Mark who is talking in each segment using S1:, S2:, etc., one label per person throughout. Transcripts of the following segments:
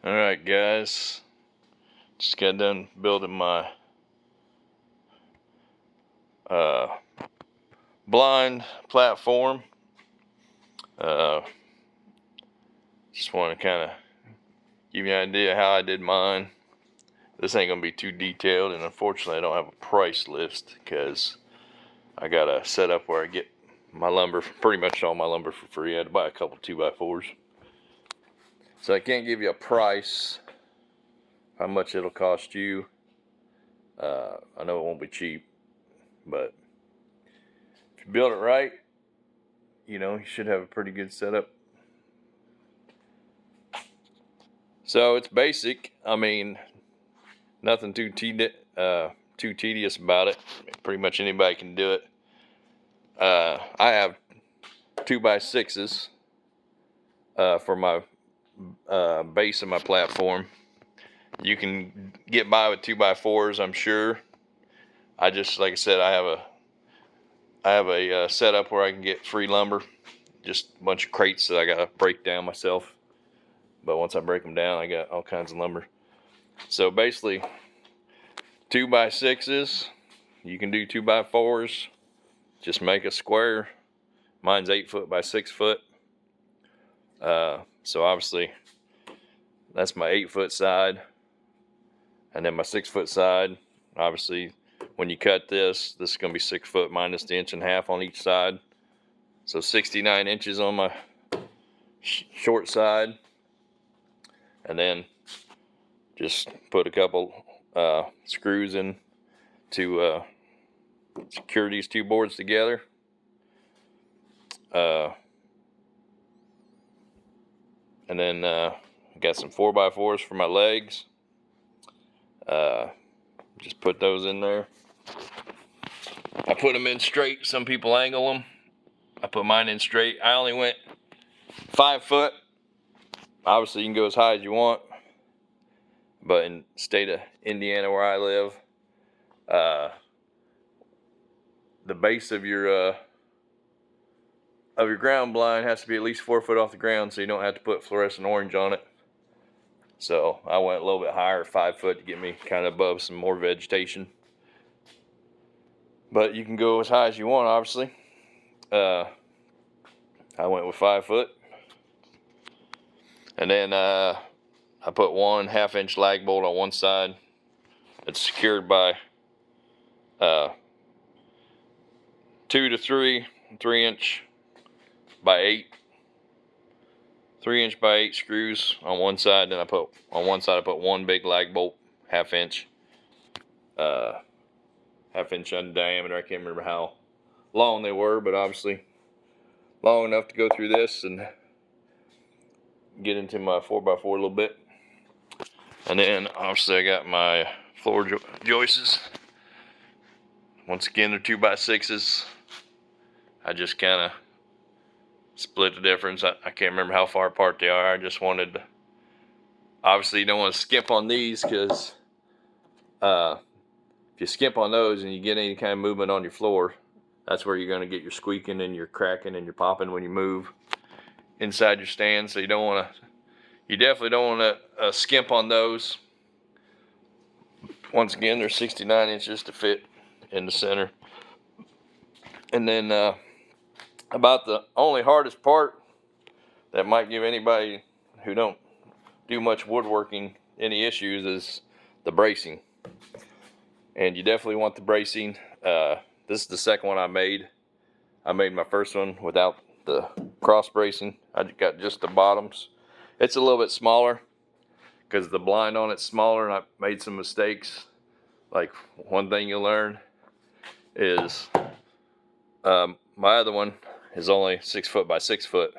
S1: Alright guys, just got done building my blind platform. Just want to kind of give you an idea how I did mine. This ain't gonna be too detailed, and unfortunately I don't have a price list because I got a setup where I get my lumber, pretty much all my lumber, for free. I had to buy a couple 2x4s, so I can't give you a price how much it'll cost you. I know it won't be cheap, but if you build it right, you should have a pretty good setup. So it's basic. I mean, nothing too tedious about it. Pretty much anybody can do it. I have 2x6s for my base of my platform. You can get by with 2x4s, I'm sure. Like I said, I have a setup where I can get free lumber, just a bunch of crates that I gotta break down myself. But once I break them down, I got all kinds of lumber. So basically, 2x6s. You can do 2x4s. Just make a square. Mine's 8 foot by 6 foot. So obviously, that's my 8 foot side, and then my 6 foot side. Obviously, when you cut this is going to be 6 foot minus the 1.5 inches on each side. So 69 inches on my short side, and then just put a couple screws in to secure these two boards together. And then got some 4x4s for my legs. Just put those in there. I put them in straight. Some people angle them. I put mine in straight. I only went 5 foot. Obviously, you can go as high as you want. But in the state of Indiana, where I live, the base of your ground blind has to be at least 4 foot off the ground, so you don't have to put fluorescent orange on it. So I went a little bit higher, 5 foot, to get me kind of above some more vegetation. But you can go as high as you want, obviously. I went with 5 foot. And then I put 1/2 inch lag bolt on one side. It's secured by 2 to 3 3-inch by 8, 3-inch by 8 screws on one side. Then I put one big lag bolt, 1/2 inch, 1/2 inch in diameter. I can't remember how long they were, but obviously long enough to go through this and get into my 4x4 a little bit. And then obviously I got my floor joists. Once again, they're 2x6s. I just kind of split the difference. I can't remember how far apart they are. I just wanted to, obviously you don't want to skimp on these, because if you skimp on those and you get any kind of movement on your floor, that's where you're going to get your squeaking and your cracking and your popping when you move inside your stand. So you definitely don't want to skimp on those. Once again, they're 69 inches to fit in the center. And then about the only hardest part that might give anybody who don't do much woodworking any issues is the bracing. And you definitely want the bracing. This is the second one I made. I made my first one without the cross bracing. I got just the bottoms. It's a little bit smaller because the blind on it's smaller, and I made some mistakes. Like, one thing you'll learn is my other one is only 6 foot by 6 foot.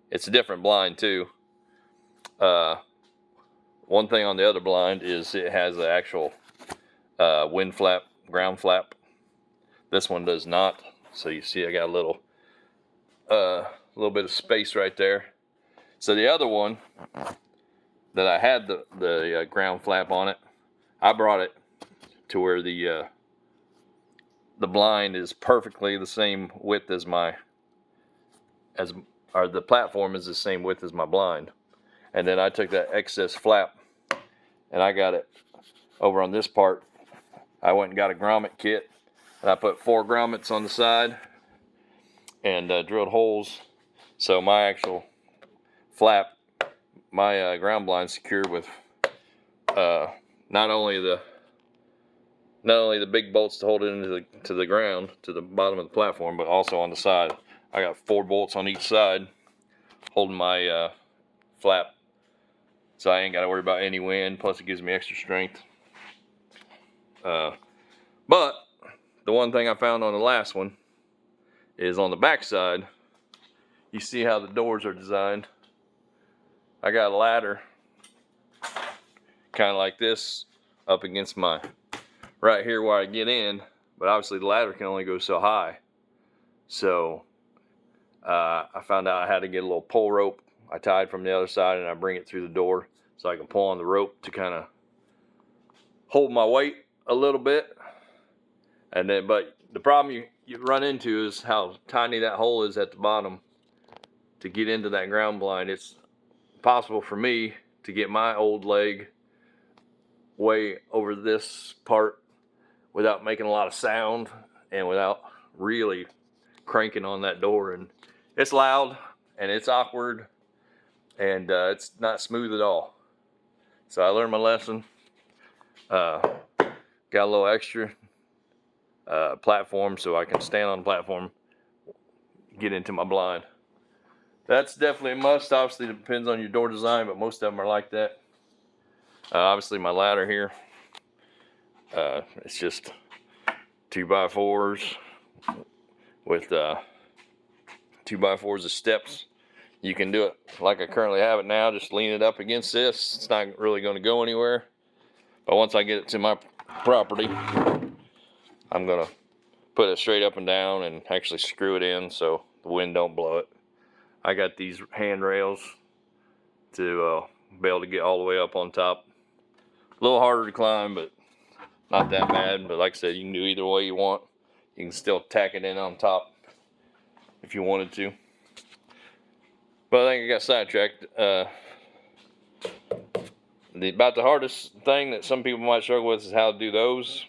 S1: It's a different blind too. One thing on the other blind is it has the actual wind flap, ground flap. This one does not. So you see I got a little bit of space right there. So the other one that I had the ground flap on it, I brought it to where the blind is perfectly the same width as the platform is the same width as my blind. And then I took that excess flap and I got it over on this part. I went and got a grommet kit, and I put 4 grommets on the side and drilled holes. So my actual flap, my ground blind secured with not only the big bolts to hold it into the ground, to the bottom of the platform, but also on the side. I got 4 bolts on each side holding my flap, so I ain't got to worry about any wind. Plus, it gives me extra strength. But the one thing I found on the last one is on the back side. You see how the doors are designed. I got a ladder, kind of like this, up against my right here where I get in. But obviously, the ladder can only go so high. So I found out I had to get a little pull rope I tied from the other side, and I bring it through the door so I can pull on the rope to kind of hold my weight a little bit. And then, but the problem you run into is how tiny that hole is at the bottom to get into that ground blind. It's possible for me to get my old leg way over this part without making a lot of sound and without really cranking on that door. And it's loud and it's awkward and it's not smooth at all. So I learned my lesson. Got a little extra platform so I can stand on the platform, get into my blind. That's definitely a must. Obviously, it depends on your door design, but most of them are like that. Obviously, my ladder here, it's just 2x4s with 2x4s of steps. You can do it like I currently have it now, just lean it up against this. It's not really going to go anywhere. But once I get it to my property, I'm going to put it straight up and down and actually screw it in so the wind don't blow it. I got these handrails to be able to get all the way up on top. A little harder to climb, but not that bad. But like I said, you can do either way you want. You can still tack it in on top if you wanted to. But I think I got sidetracked. About the hardest thing that some people might struggle with is how to do those.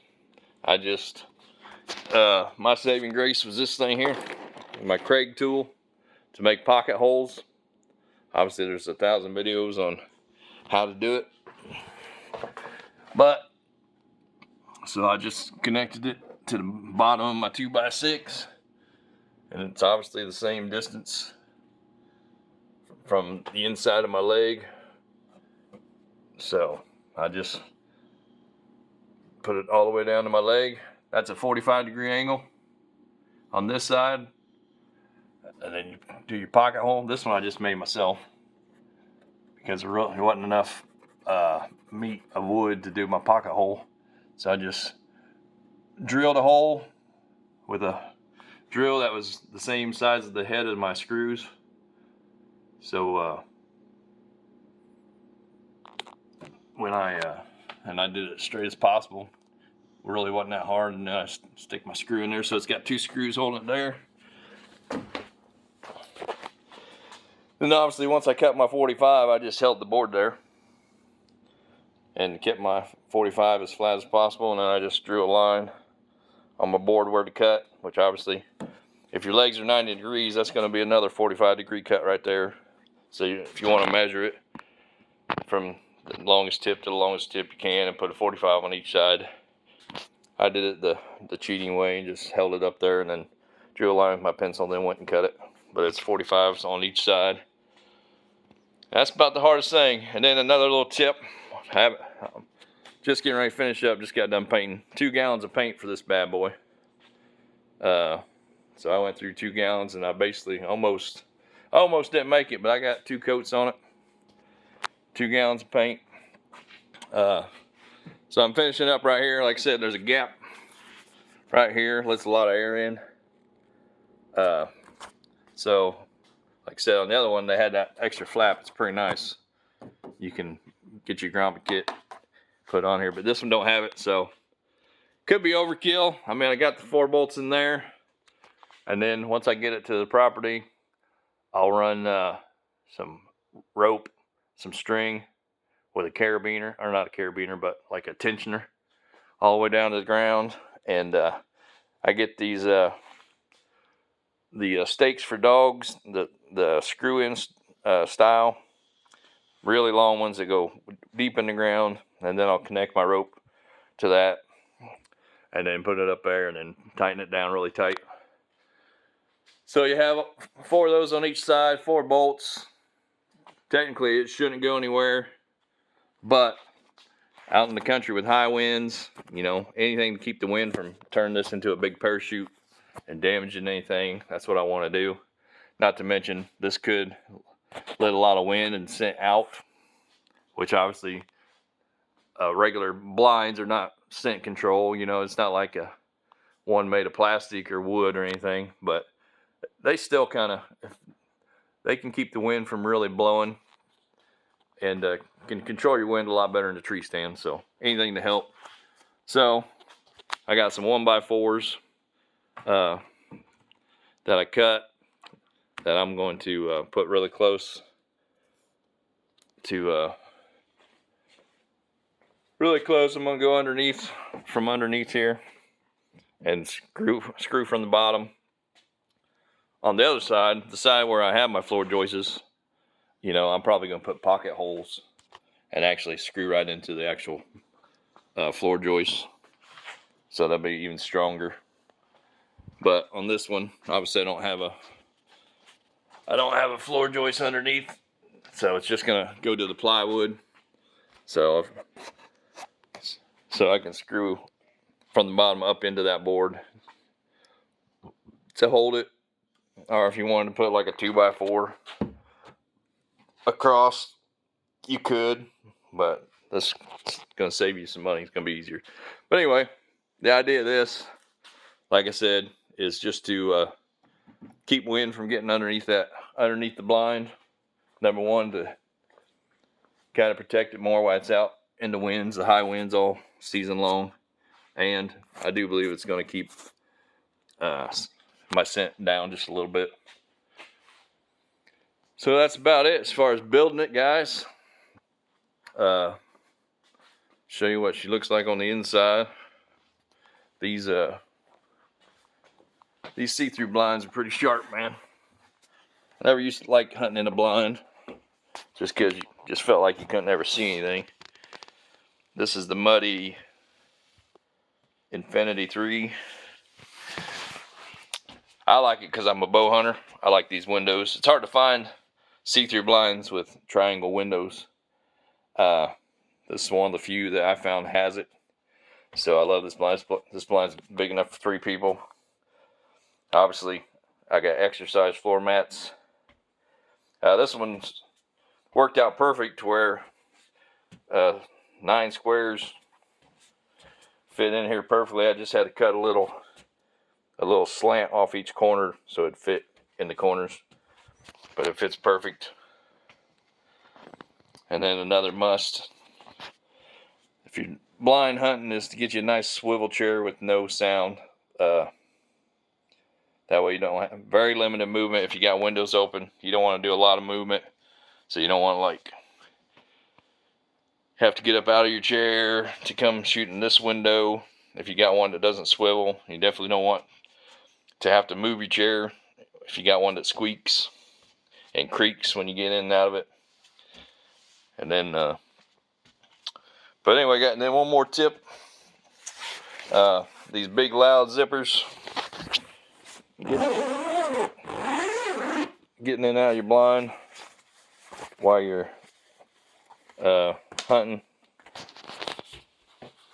S1: My saving grace was this thing here, my Craig tool to make pocket holes. Obviously, there's 1,000 videos on how to do it. But, so I just connected it to the bottom of my 2x6. And it's obviously the same distance from the inside of my leg. So I just put it all the way down to my leg. That's a 45-degree angle on this side. And then you do your pocket hole. This one I just made myself because there wasn't enough meat of wood to do my pocket hole. So I just drilled a hole with a drill that was the same size as the head of my screws. So when I did it as straight as possible. It really wasn't that hard, and then I stick my screw in there, so it's got 2 screws holding it there. Then obviously once I cut my 45, I just held the board there and kept my 45 as flat as possible, and then I just drew a line on my board where to cut, which obviously if your legs are 90 degrees, that's going to be another 45-degree cut right there. So if you want to measure it from the longest tip to the longest tip you can and put a 45 on each side. I did it the cheating way and just held it up there and then drew a line with my pencil and then went and cut it. But it's 45s on each side. That's about the hardest thing. And then another little tip. I'm just getting ready to finish up. Just got done painting 2 gallons of paint for this bad boy. So I went through 2 gallons and I basically almost didn't make it, but I got 2 coats on it. 2 gallons of paint. So I'm finishing up right here. Like I said, there's a gap right here. Lets a lot of air in. So, like I said, on the other one, they had that extra flap. It's pretty nice. You can get your grommet kit put on here, but this one don't have it, so could be overkill. I mean, I got the 4 bolts in there, and then once I get it to the property, I'll run some rope some string with a carabiner, or not a carabiner, but like a tensioner, all the way down to the ground. And I get these the stakes for dogs, the screw-in style, really long ones that go deep in the ground, and then I'll connect my rope to that, and then put it up there, and then tighten it down really tight. So you have 4 of those on each side, 4 bolts. Technically, it shouldn't go anywhere, but out in the country with high winds, you know, anything to keep the wind from turning this into a big parachute and damaging anything, that's what I want to do. Not to mention, this could let a lot of wind and scent out, which obviously regular blinds are not scent control. You know, it's not like a one made of plastic or wood or anything, but they still kind of, they can keep the wind from really blowing, and can control your wind a lot better in the tree stand. So anything to help. So I got some 1x4s that I cut, that I'm going to put really close to I'm going to go underneath, from underneath here, and screw from the bottom. On the other side, the side where I have my floor joists, you know, I'm probably going to put pocket holes and actually screw right into the actual floor joist, so that'll be even stronger. But on this one, obviously I don't have a floor joist underneath, so it's just gonna go to the plywood. So I can screw from the bottom up into that board to hold it. Or if you wanted to put like a 2x4 across, you could, but that's gonna save you some money. It's gonna be easier. But anyway, the idea of this, like I said, is just to keep wind from getting underneath the blind. Number one, to kind of protect it more while it's out in the winds, the high winds all season long. And I do believe it's going to keep my scent down just a little bit. So that's about it as far as building it, guys. Show you what she looks like on the inside. These see-through blinds are pretty sharp, man. I never used to like hunting in a blind, just because you just felt like you couldn't ever see anything. This is the Muddy Infinity 3. I like it because I'm a bow hunter. I like these windows. It's hard to find see-through blinds with triangle windows. This is one of the few that I found has it. So I love this blind. This blind's big enough for 3 people. Obviously, I got exercise floor mats. This one's worked out perfect to where 9 squares fit in here perfectly. I just had to cut a little slant off each corner so it fit in the corners, but it fits perfect. And then another must, if you're blind hunting, is to get you a nice swivel chair with no sound. That way you don't have very limited movement. If you got windows open, you don't want to do a lot of movement, so you don't want to like have to get up out of your chair to come shoot in this window. If you got one that doesn't swivel, you definitely don't want to have to move your chair if you got one that squeaks and creaks when you get in and out of it. And then but anyway, and then one more tip, these big loud zippers, getting in and out of your blind while you're hunting,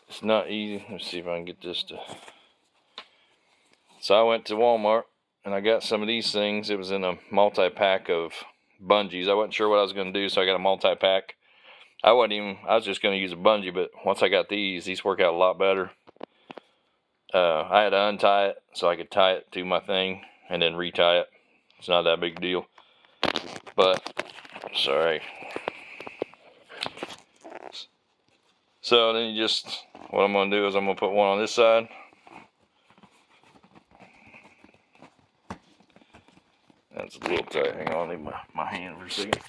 S1: it's not easy. Let's see if I can get this to. So I went to Walmart and I got some of these things. It was in a multi-pack of bungees. I wasn't sure what I was going to do, so I got a multi-pack. I was just going to use a bungee, but once I got these work out a lot better. I had to untie it so I could tie it to my thing and then retie it. It's not that big a deal. But, sorry. So then what I'm going to do is I'm going to put one on this side. That's a little tight. Hang on, I need my hand for a second.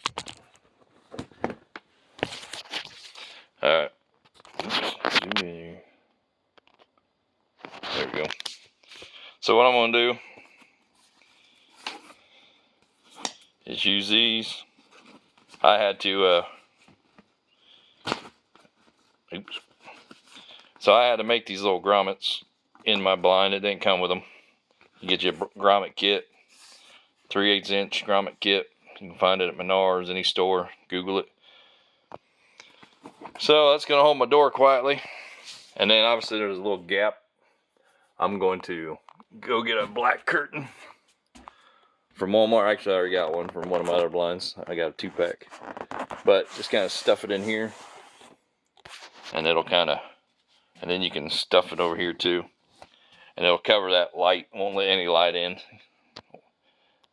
S1: So what I'm going to do is use these. I had to, oops. So I had to make these little grommets in my blind. It didn't come with them. You get your grommet kit, 3/8 inch grommet kit. You can find it at Menards, any store. Google it. So that's going to hold my door quietly. And then obviously there's a little gap. I'm going to go get a black curtain from Walmart. Actually, I already got one from one of my other blinds. I got a 2-pack. But just kind of stuff it in here. And it'll kind of, and then you can stuff it over here too. And it'll cover that light. Won't let any light in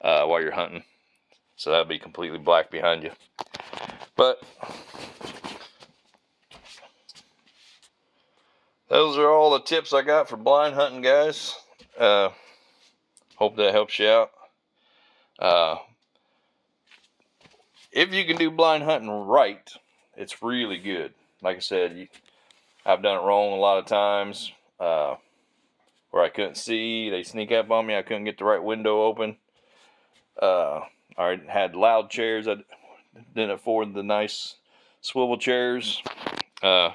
S1: while you're hunting. So that'll be completely black behind you. But those are all the tips I got for blind hunting, guys. Hope that helps you out. If you can do blind hunting right, it's really good. Like I said, I've done it wrong a lot of times where I couldn't see. They sneak up on me. I couldn't get the right window open. I had loud chairs. I didn't afford the nice swivel chairs. But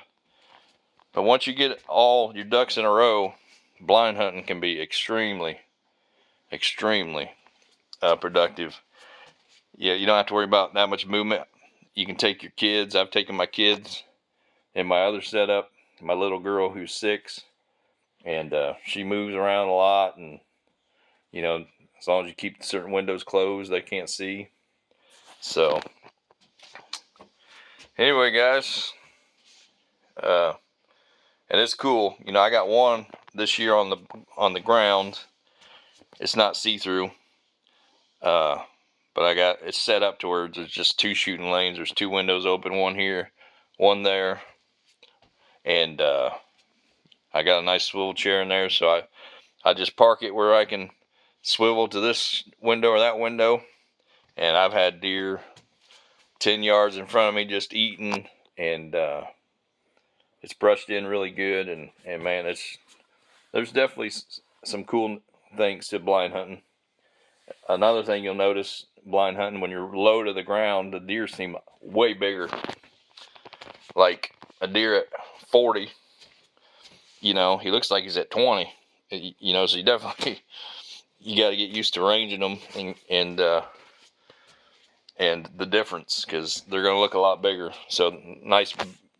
S1: once you get all your ducks in a row, blind hunting can be extremely productive. Yeah, you don't have to worry about that much movement. You can take your kids. I've taken my kids in my other setup. My little girl who's 6, and she moves around a lot, and you know, as long as you keep certain windows closed, they can't see. So anyway, guys, and it's cool. You know, I got one this year on the ground. It's not see-through, but I got it set up to where there's just 2 shooting lanes. There's 2 windows open, one here, one there, and I got a nice swivel chair in there, so I just park it where I can swivel to this window or that window. And I've had deer 10 yards in front of me just eating, and it's brushed in really good. And man, there's definitely some cool things to blind hunting. Another thing you'll notice blind hunting, when you're low to the ground, the deer seem way bigger. Like a deer at 40, you know, he looks like he's at 20. You know, so you definitely, you got to get used to ranging them and the difference, because they're going to look a lot bigger. So nice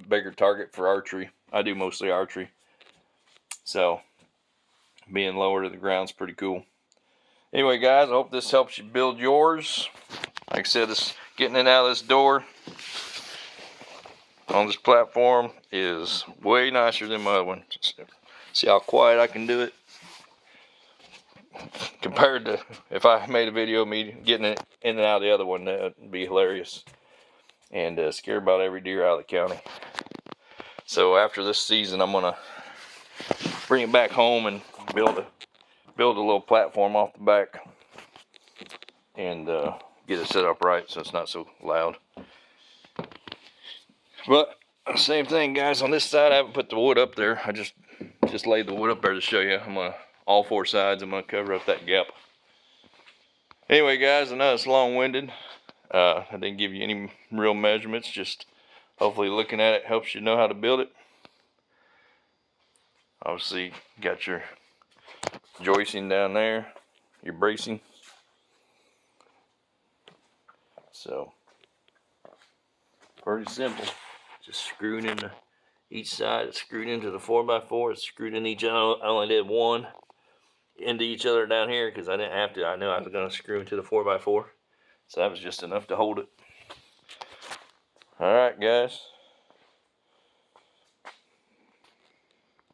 S1: bigger target for archery. I do mostly archery, so being lower to the ground is pretty cool. Anyway, guys, I hope this helps you build yours. Like I said, this getting in and out of this door on this platform is way nicer than my other one. See how quiet I can do it compared to if I made a video of me getting it in and out of the other one. That would be hilarious and scare about every deer out of the county. So after this season, I'm gonna bring it back home and build a little platform off the back and get it set up right so it's not so loud. But same thing, guys, on this side I haven't put the wood up there. I just laid the wood up there to show you. I'm gonna, all 4 sides, I'm gonna cover up that gap. Anyway, guys, I know it's long-winded. I didn't give you any real measurements, just hopefully looking at it helps you know how to build it. Obviously, you got your joisting down there, your bracing. So, pretty simple. Just screwing into each side. It's screwed into the 4x4. It's screwed in each other. I only did one into each other down here because I didn't have to. I knew I was going to screw into the 4x4. So that was just enough to hold it. Alright, guys.